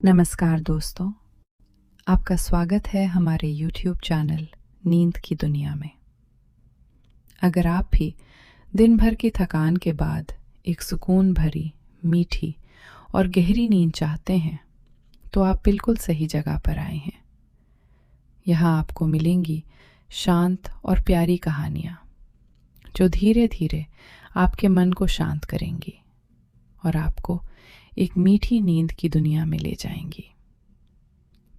नमस्कार दोस्तों, आपका स्वागत है हमारे YouTube चैनल नींद की दुनिया में। अगर आप भी दिन भर की थकान के बाद एक सुकून भरी, मीठी और गहरी नींद चाहते हैं, तो आप बिल्कुल सही जगह पर आए हैं। यहाँ आपको मिलेंगी शांत और प्यारी कहानियाँ, जो धीरे धीरे आपके मन को शांत करेंगी और आपको एक मीठी नींद की दुनिया में ले जाएंगी।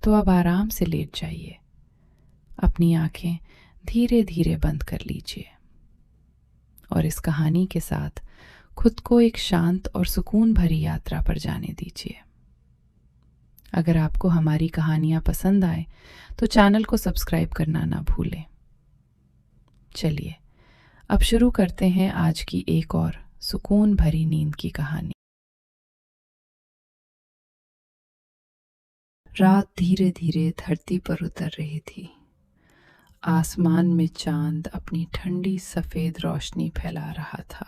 तो अब आराम से लेट जाइए, अपनी आंखें धीरे धीरे बंद कर लीजिए और इस कहानी के साथ खुद को एक शांत और सुकून भरी यात्रा पर जाने दीजिए। अगर आपको हमारी कहानियाँ पसंद आए तो चैनल को सब्सक्राइब करना ना भूलें। चलिए अब शुरू करते हैं आज की एक और सुकून भरी नींद की कहानी। रात धीरे धीरे धरती पर उतर रही थी। आसमान में चांद अपनी ठंडी सफेद रोशनी फैला रहा था।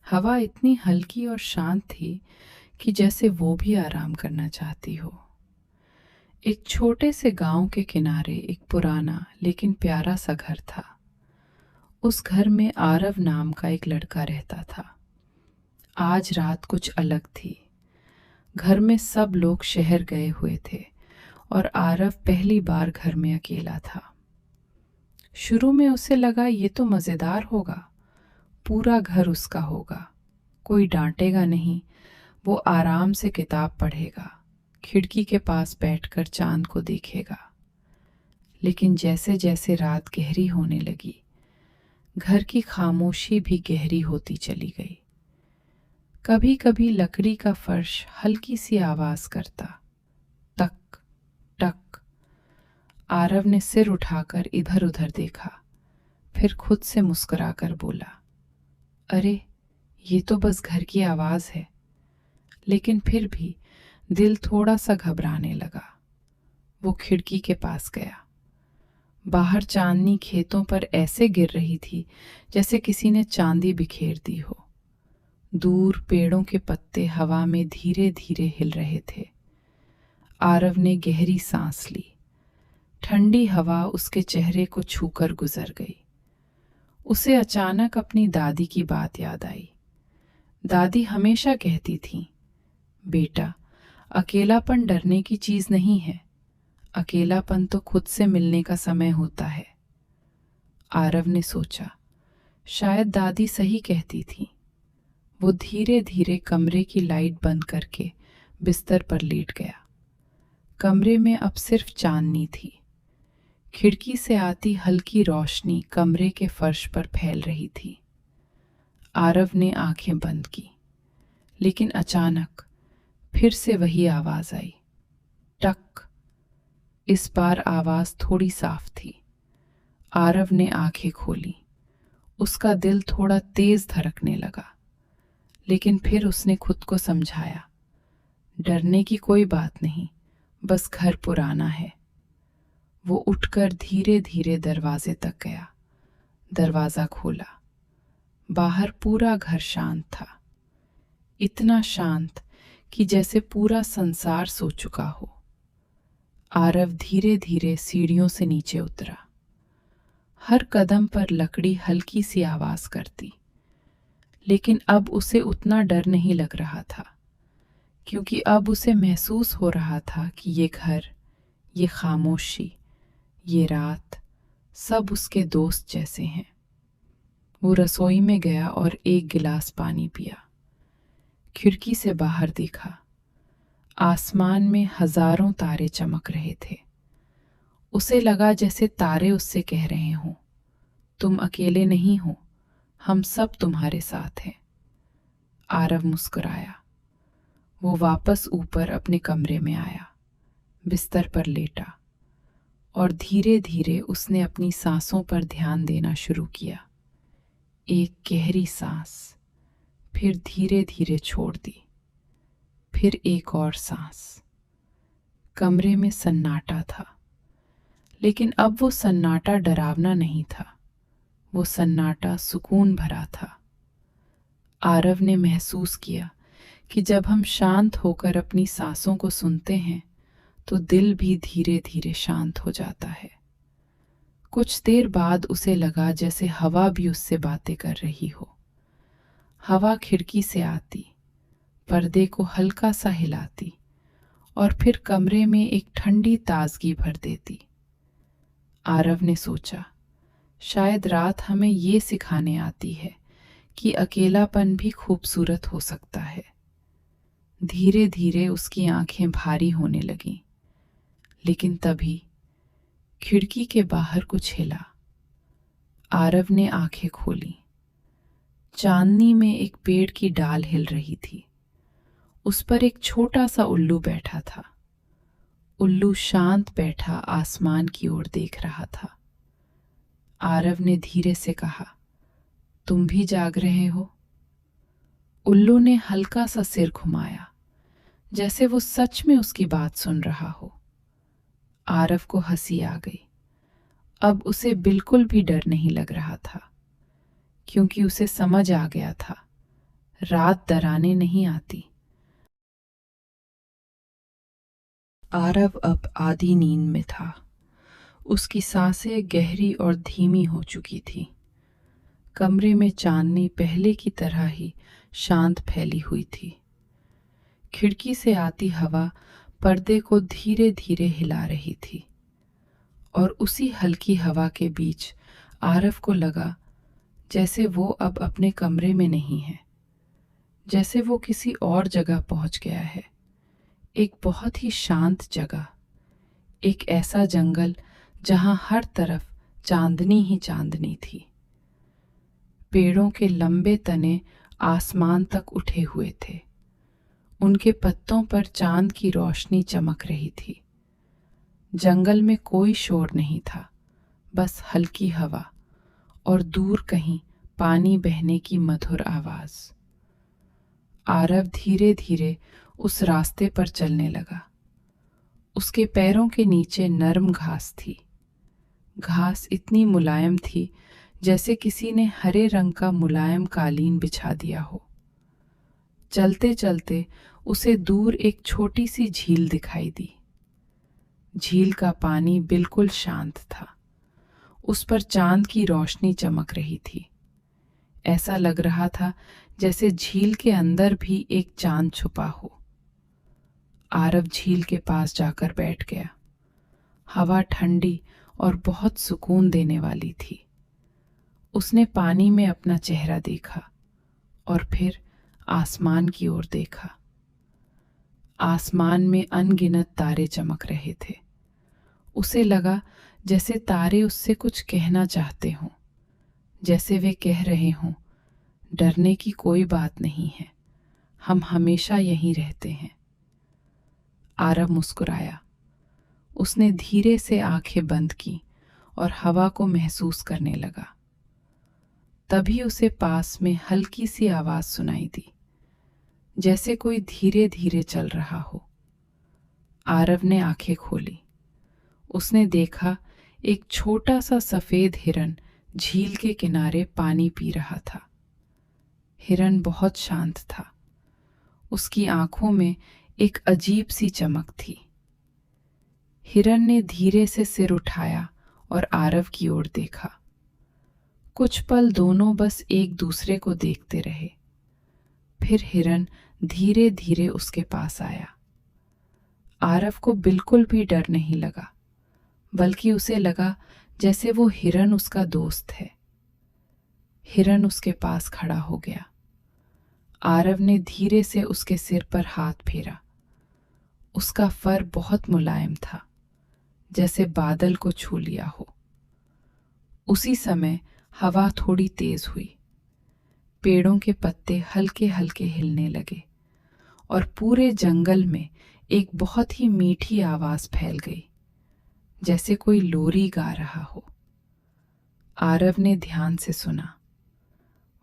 हवा इतनी हल्की और शांत थी कि जैसे वो भी आराम करना चाहती हो। एक छोटे से गांव के किनारे एक पुराना लेकिन प्यारा सा घर था। उस घर में आरव नाम का एक लड़का रहता था। आज रात कुछ अलग थी। घर में सब लोग शहर गए हुए थे और आरव पहली बार घर में अकेला था। शुरू में उसे लगा ये तो मज़ेदार होगा, पूरा घर उसका होगा, कोई डांटेगा नहीं, वो आराम से किताब पढ़ेगा, खिड़की के पास बैठकर चांद को देखेगा। लेकिन जैसे जैसे रात गहरी होने लगी, घर की खामोशी भी गहरी होती चली गई। कभी कभी लकड़ी का फर्श हल्की सी आवाज करता, टक टक। आरव ने सिर उठाकर इधर उधर देखा, फिर खुद से मुस्कुराकर बोला, अरे ये तो बस घर की आवाज है। लेकिन फिर भी दिल थोड़ा सा घबराने लगा। वो खिड़की के पास गया। बाहर चांदनी खेतों पर ऐसे गिर रही थी जैसे किसी ने चांदी बिखेर दी हो। दूर पेड़ों के पत्ते हवा में धीरे धीरे हिल रहे थे। आरव ने गहरी सांस ली। ठंडी हवा उसके चेहरे को छूकर गुजर गई। उसे अचानक अपनी दादी की बात याद आई। दादी हमेशा कहती थीं, बेटा, अकेलापन डरने की चीज नहीं है, अकेलापन तो खुद से मिलने का समय होता है। आरव ने सोचा, शायद दादी सही कहती थी। वो धीरे धीरे कमरे की लाइट बंद करके बिस्तर पर लेट गया। कमरे में अब सिर्फ चांदनी थी। खिड़की से आती हल्की रोशनी कमरे के फर्श पर फैल रही थी। आरव ने आंखें बंद की, लेकिन अचानक फिर से वही आवाज आई, टक। इस बार आवाज थोड़ी साफ थी। आरव ने आंखें खोली। उसका दिल थोड़ा तेज धड़कने लगा, लेकिन फिर उसने खुद को समझाया, डरने की कोई बात नहीं, बस घर पुराना है। वो उठकर धीरे धीरे दरवाजे तक गया। दरवाजा खोला। बाहर पूरा घर शांत था, इतना शांत कि जैसे पूरा संसार सो चुका हो। आरव धीरे धीरे सीढ़ियों से नीचे उतरा। हर कदम पर लकड़ी हल्की सी आवाज करती, लेकिन अब उसे उतना डर नहीं लग रहा था, क्योंकि अब उसे महसूस हो रहा था कि ये घर, ये खामोशी, ये रात, सब उसके दोस्त जैसे हैं। वो रसोई में गया और एक गिलास पानी पिया। खिड़की से बाहर देखा। आसमान में हजारों तारे चमक रहे थे। उसे लगा जैसे तारे उससे कह रहे हों, तुम अकेले नहीं हो, हम सब तुम्हारे साथ हैं। आरव मुस्कुराया। वो वापस ऊपर अपने कमरे में आया, बिस्तर पर लेटा और धीरे धीरे उसने अपनी सांसों पर ध्यान देना शुरू किया। एक गहरी सांस, फिर धीरे धीरे छोड़ दी, फिर एक और सांस। कमरे में सन्नाटा था, लेकिन अब वो सन्नाटा डरावना नहीं था, वो सन्नाटा सुकून भरा था। आरव ने महसूस किया कि जब हम शांत होकर अपनी सांसों को सुनते हैं तो दिल भी धीरे धीरे शांत हो जाता है। कुछ देर बाद उसे लगा जैसे हवा भी उससे बातें कर रही हो। हवा खिड़की से आती, पर्दे को हल्का सा हिलाती और फिर कमरे में एक ठंडी ताजगी भर देती। आरव ने सोचा, शायद रात हमें ये सिखाने आती है कि अकेलापन भी खूबसूरत हो सकता है। धीरे धीरे उसकी आंखें भारी होने लगीं, लेकिन तभी खिड़की के बाहर कुछ हिला। आरव ने आंखें खोली। चांदनी में एक पेड़ की डाल हिल रही थी। उस पर एक छोटा सा उल्लू बैठा था। उल्लू शांत बैठा आसमान की ओर देख रहा था। आरव ने धीरे से कहा, तुम भी जाग रहे हो? उल्लू ने हल्का सा सिर घुमाया, जैसे वो सच में उसकी बात सुन रहा हो। आरव को हंसी आ गई। अब उसे बिल्कुल भी डर नहीं लग रहा था, क्योंकि उसे समझ आ गया था, रात डराने नहीं आती। आरव अब आधी नींद में था। उसकी सांसें गहरी और धीमी हो चुकी थी। कमरे में चांदनी पहले की तरह ही शांत फैली हुई थी। खिड़की से आती हवा पर्दे को धीरे धीरे हिला रही थी और उसी हल्की हवा के बीच आरव को लगा जैसे वो अब अपने कमरे में नहीं है, जैसे वो किसी और जगह पहुंच गया है। एक बहुत ही शांत जगह, एक ऐसा जंगल जहां हर तरफ चांदनी ही चांदनी थी। पेड़ों के लंबे तने आसमान तक उठे हुए थे। उनके पत्तों पर चांद की रोशनी चमक रही थी। जंगल में कोई शोर नहीं था, बस हल्की हवा और दूर कहीं पानी बहने की मधुर आवाज। आरव धीरे धीरे उस रास्ते पर चलने लगा। उसके पैरों के नीचे नरम घास थी। घास इतनी मुलायम थी जैसे किसी ने हरे रंग का मुलायम कालीन बिछा दिया हो। चलते चलते उसे दूर एक छोटी सी झील दिखाई दी। झील का पानी बिल्कुल शांत था। उस पर चांद की रोशनी चमक रही थी। ऐसा लग रहा था जैसे झील के अंदर भी एक चांद छुपा हो। आरव झील के पास जाकर बैठ गया। हवा ठंडी और बहुत सुकून देने वाली थी। उसने पानी में अपना चेहरा देखा और फिर आसमान की ओर देखा। आसमान में अनगिनत तारे चमक रहे थे। उसे लगा जैसे तारे उससे कुछ कहना चाहते हों, जैसे वे कह रहे हों, डरने की कोई बात नहीं है, हम हमेशा यहीं रहते हैं। आरव मुस्कुराया। उसने धीरे से आंखें बंद की और हवा को महसूस करने लगा। तभी उसे पास में हल्की सी आवाज सुनाई दी, जैसे कोई धीरे धीरे चल रहा हो। आरव ने आंखें खोली। उसने देखा एक छोटा सा सफेद हिरन झील के किनारे पानी पी रहा था। हिरन बहुत शांत था। उसकी आंखों में एक अजीब सी चमक थी। हिरन ने धीरे से सिर उठाया और आरव की ओर देखा। कुछ पल दोनों बस एक दूसरे को देखते रहे। फिर हिरन धीरे धीरे उसके पास आया। आरव को बिल्कुल भी डर नहीं लगा, बल्कि उसे लगा जैसे वो हिरन उसका दोस्त है। हिरन उसके पास खड़ा हो गया। आरव ने धीरे से उसके सिर पर हाथ फेरा। उसका फर बहुत मुलायम था, जैसे बादल को छू लिया हो। उसी समय हवा थोड़ी तेज हुई। पेड़ों के पत्ते हल्के हल्के हिलने लगे और पूरे जंगल में एक बहुत ही मीठी आवाज फैल गई, जैसे कोई लोरी गा रहा हो। आरव ने ध्यान से सुना।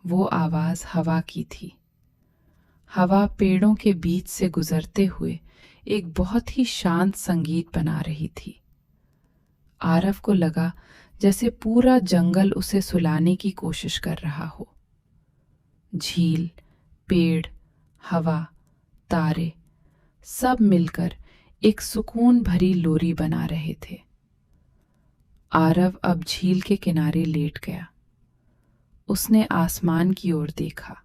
वो आवाज हवा की थी। हवा पेड़ों के बीच से गुजरते हुए एक बहुत ही शांत संगीत बना रही थी। आरव को लगा जैसे पूरा जंगल उसे सुलाने की कोशिश कर रहा हो। झील, पेड़, हवा तारे सब मिलकर एक सुकून भरी लोरी बना रहे थे। आरव अब झील के किनारे लेट गया। उसने आसमान की ओर देखा।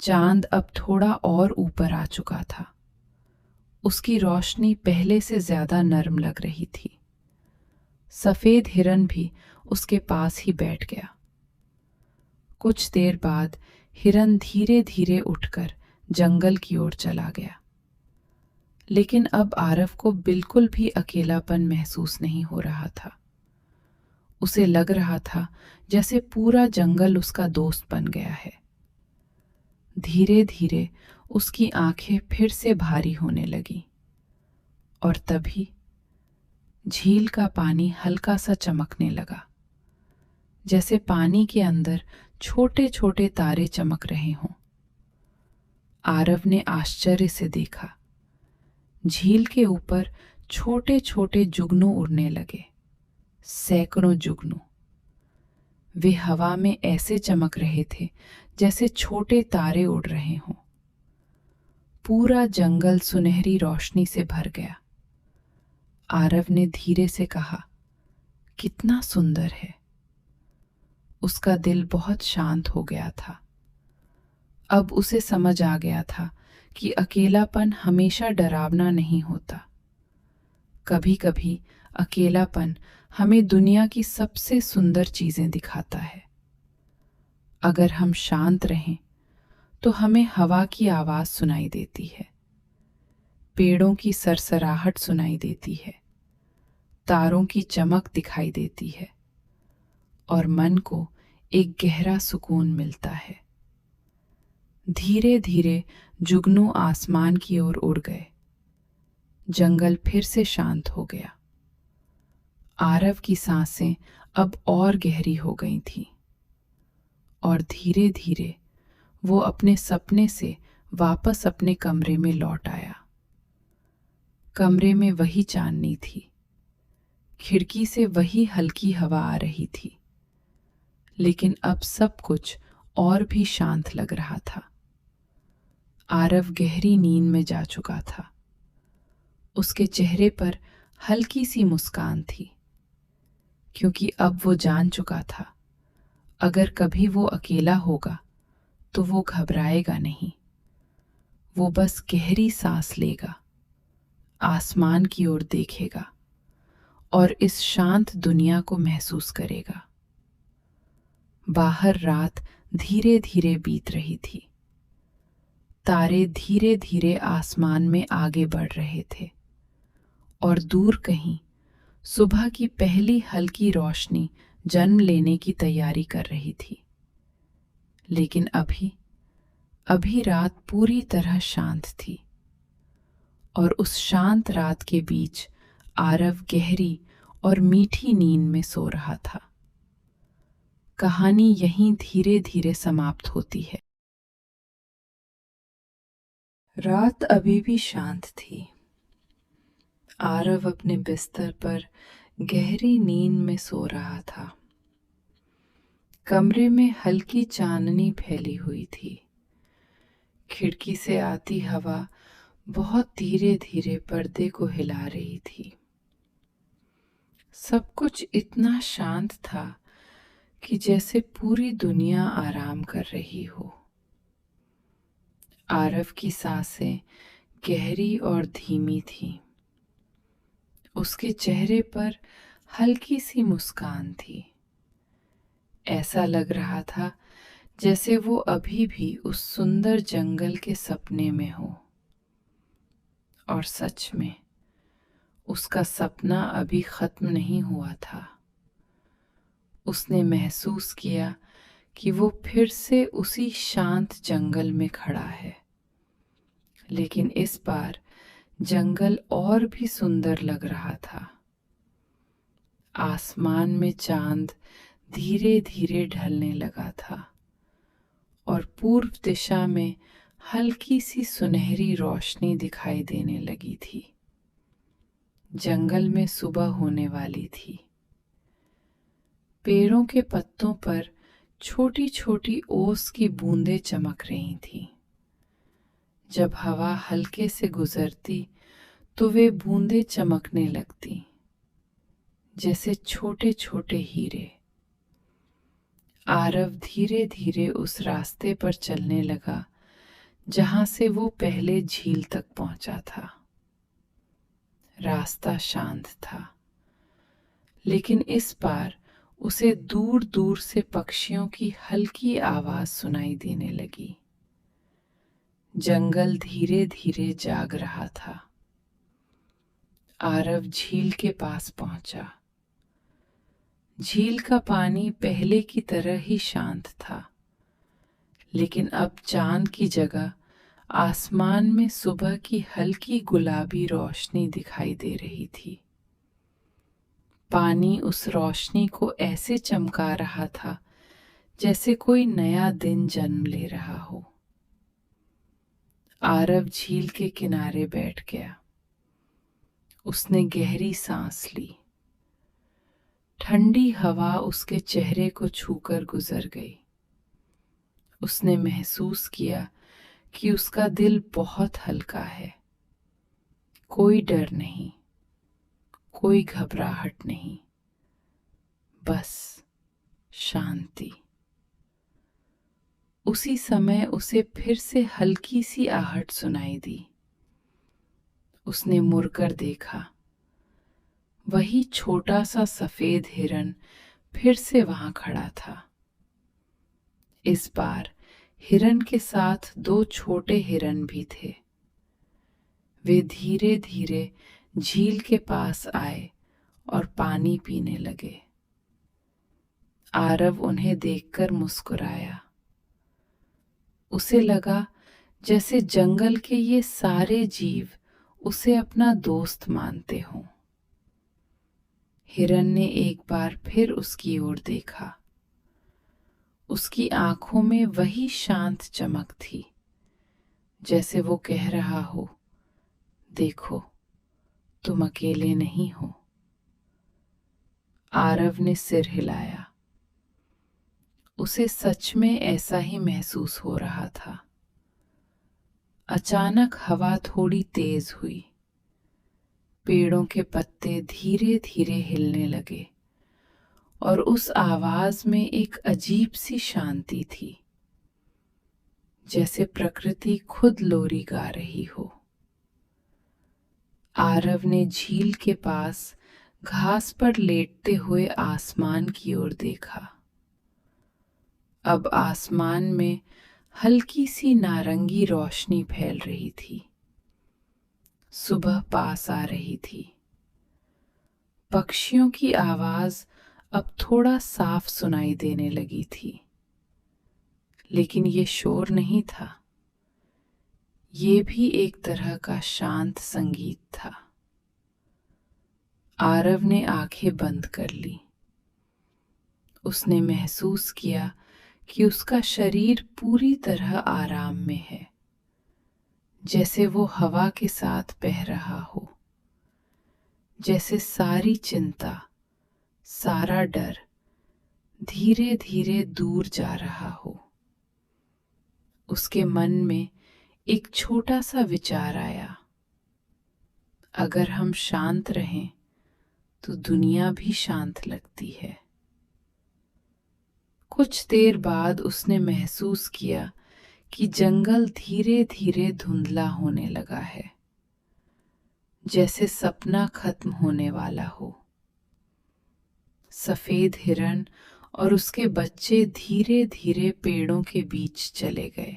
चांद अब थोड़ा और ऊपर आ चुका था। उसकी रोशनी पहले से ज्यादा नरम लग रही थी। सफेद हिरन भी उसके पास ही बैठ गया। कुछ देर बाद हिरन धीरे धीरे उठकर जंगल की ओर चला गया। लेकिन अब आरव को बिल्कुल भी अकेलापन महसूस नहीं हो रहा था। उसे लग रहा था जैसे पूरा जंगल उसका दोस्त बन गया है। धीरे धीरे उसकी आंखें फिर से भारी होने लगी और तभी झील का पानी हल्का सा चमकने लगा, जैसे पानी के अंदर छोटे छोटे तारे चमक रहे हों। आरव ने आश्चर्य से देखा। झील के ऊपर छोटे छोटे जुगनू उड़ने लगे, सैकड़ों जुगनू। वे हवा में ऐसे चमक रहे थे जैसे छोटे तारे उड़ रहे हों। पूरा जंगल सुनहरी रोशनी से भर गया। आरव ने धीरे से कहा, कितना सुंदर है। उसका दिल बहुत शांत हो गया था। अब उसे समझ आ गया था कि अकेलापन हमेशा डरावना नहीं होता। कभी कभी अकेलापन हमें दुनिया की सबसे सुंदर चीजें दिखाता है। अगर हम शांत रहें तो हमें हवा की आवाज सुनाई देती है, पेड़ों की सरसराहट सुनाई देती है, तारों की चमक दिखाई देती है और मन को एक गहरा सुकून मिलता है। धीरे धीरे जुगनू आसमान की ओर उड़ गए। जंगल फिर से शांत हो गया। आरव की सांसें अब और गहरी हो गई थीं और धीरे धीरे वो अपने सपने से वापस अपने कमरे में लौट आया। कमरे में वही चांदनी थी। खिड़की से वही हल्की हवा आ रही थी, लेकिन अब सब कुछ और भी शांत लग रहा था। आरव गहरी नींद में जा चुका था। उसके चेहरे पर हल्की सी मुस्कान थी, क्योंकि अब वो जान चुका था अगर कभी वो अकेला होगा तो वो घबराएगा नहीं। वो बस गहरी सांस लेगा, आसमान की ओर देखेगा और इस शांत दुनिया को महसूस करेगा। बाहर रात धीरे धीरे बीत रही थी। तारे धीरे धीरे आसमान में आगे बढ़ रहे थे और दूर कहीं सुबह की पहली हल्की रोशनी जन्म लेने की तैयारी कर रही थी। लेकिन अभी रात पूरी तरह शांत थी और उस शांत रात के बीच आरव गहरी और मीठी नींद में सो रहा था। कहानी यहीं धीरे धीरे समाप्त होती है। रात अभी भी शांत थी। आरव अपने बिस्तर पर गहरी नींद में सो रहा था। कमरे में हल्की चांदनी फैली हुई थी। खिड़की से आती हवा बहुत धीरे धीरे पर्दे को हिला रही थी। सब कुछ इतना शांत था कि जैसे पूरी दुनिया आराम कर रही हो। आरव की सांसें गहरी और धीमी थीं। उसके चेहरे पर हल्की सी मुस्कान थी। ऐसा लग रहा था जैसे वो अभी भी उस सुंदर जंगल के सपने में हो। और सच में उसका सपना अभी खत्म नहीं हुआ था। उसने महसूस किया कि वो फिर से उसी शांत जंगल में खड़ा है, लेकिन इस बार जंगल और भी सुंदर लग रहा था। आसमान में चांद धीरे धीरे ढलने लगा था और पूर्व दिशा में हल्की सी सुनहरी रोशनी दिखाई देने लगी थी। जंगल में सुबह होने वाली थी। पेड़ों के पत्तों पर छोटी छोटी ओस की बूंदें चमक रही थीं। जब हवा हल्के से गुजरती तो वे बूंदें चमकने लगती, जैसे छोटे छोटे हीरे। आरव धीरे धीरे उस रास्ते पर चलने लगा जहां से वो पहले झील तक पहुंचा था। रास्ता शांत था, लेकिन इस बार उसे दूर दूर से पक्षियों की हल्की आवाज सुनाई देने लगी। जंगल धीरे धीरे जाग रहा था। आरव झील के पास पहुंचा। झील का पानी पहले की तरह ही शांत था, लेकिन अब चांद की जगह आसमान में सुबह की हल्की गुलाबी रोशनी दिखाई दे रही थी। पानी उस रोशनी को ऐसे चमका रहा था जैसे कोई नया दिन जन्म ले रहा हो। आरव झील के किनारे बैठ गया। उसने गहरी सांस ली। ठंडी हवा उसके चेहरे को छूकर गुजर गई। उसने महसूस किया कि उसका दिल बहुत हल्का है। कोई डर नहीं, कोई घबराहट नहीं, बस शांति। उसी समय उसे फिर से हल्की सी आहट सुनाई दी। उसने मुड़कर देखा। वही छोटा सा सफेद हिरन फिर से वहां खड़ा था। इस बार हिरन के साथ 2 छोटे हिरन भी थे। वे धीरे धीरे झील के पास आए और पानी पीने लगे। आरव उन्हें देखकर मुस्कुराया। उसे लगा जैसे जंगल के ये सारे जीव उसे अपना दोस्त मानते हों। हिरन ने एक बार फिर उसकी ओर देखा। उसकी आंखों में वही शांत चमक थी, जैसे वो कह रहा हो, देखो, तुम अकेले नहीं हो। आरव ने सिर हिलाया। उसे सच में ऐसा ही महसूस हो रहा था। अचानक हवा थोड़ी तेज हुई। पेड़ों के पत्ते धीरे धीरे हिलने लगे और उस आवाज में एक अजीब सी शांति थी, जैसे प्रकृति खुद लोरी गा रही हो। आरव ने झील के पास घास पर लेटते हुए आसमान की ओर देखा। अब आसमान में हल्की सी नारंगी रोशनी फैल रही थी। सुबह पास आ रही थी। पक्षियों की आवाज अब थोड़ा साफ सुनाई देने लगी थी, लेकिन ये शोर नहीं था। ये भी एक तरह का शांत संगीत था। आरव ने आंखें बंद कर ली। उसने महसूस किया कि उसका शरीर पूरी तरह आराम में है, जैसे वो हवा के साथ बह रहा हो। जैसे सारी चिंता, सारा डर धीरे धीरे दूर जा रहा हो। उसके मन में एक छोटा सा विचार आया, अगर हम शांत रहें तो दुनिया भी शांत लगती है। कुछ देर बाद उसने महसूस किया कि जंगल धीरे धीरे धुंधला होने लगा है, जैसे सपना खत्म होने वाला हो। सफेद हिरन और उसके बच्चे धीरे धीरे पेड़ों के बीच चले गए।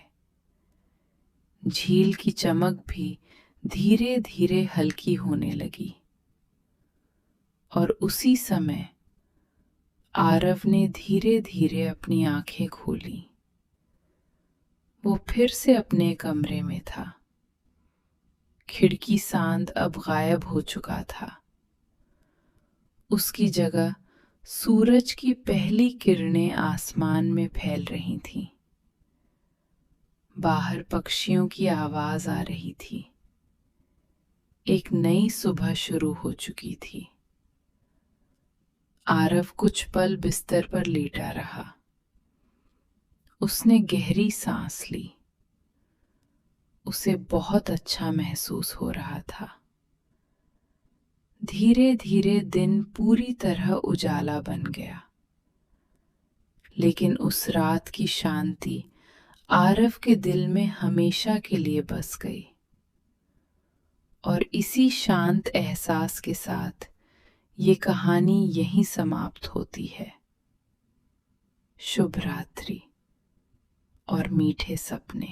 झील की चमक भी धीरे धीरे हल्की होने लगी। और उसी समय आरव ने धीरे धीरे अपनी आंखें खोली। वो फिर से अपने कमरे में था। खिड़की सांद अब गायब हो चुका था। उसकी जगह सूरज की पहली किरणें आसमान में फैल रही थीं। बाहर पक्षियों की आवाज आ रही थी। एक नई सुबह शुरू हो चुकी थी। आरव कुछ पल बिस्तर पर लेटा रहा। उसने गहरी सांस ली। उसे बहुत अच्छा महसूस हो रहा था। धीरे धीरे दिन पूरी तरह उजाला बन गया, लेकिन उस रात की शांति आरव के दिल में हमेशा के लिए बस गई। और इसी शांत एहसास के साथ ये कहानी यहीं समाप्त होती है। शुभ रात्रि और मीठे सपने।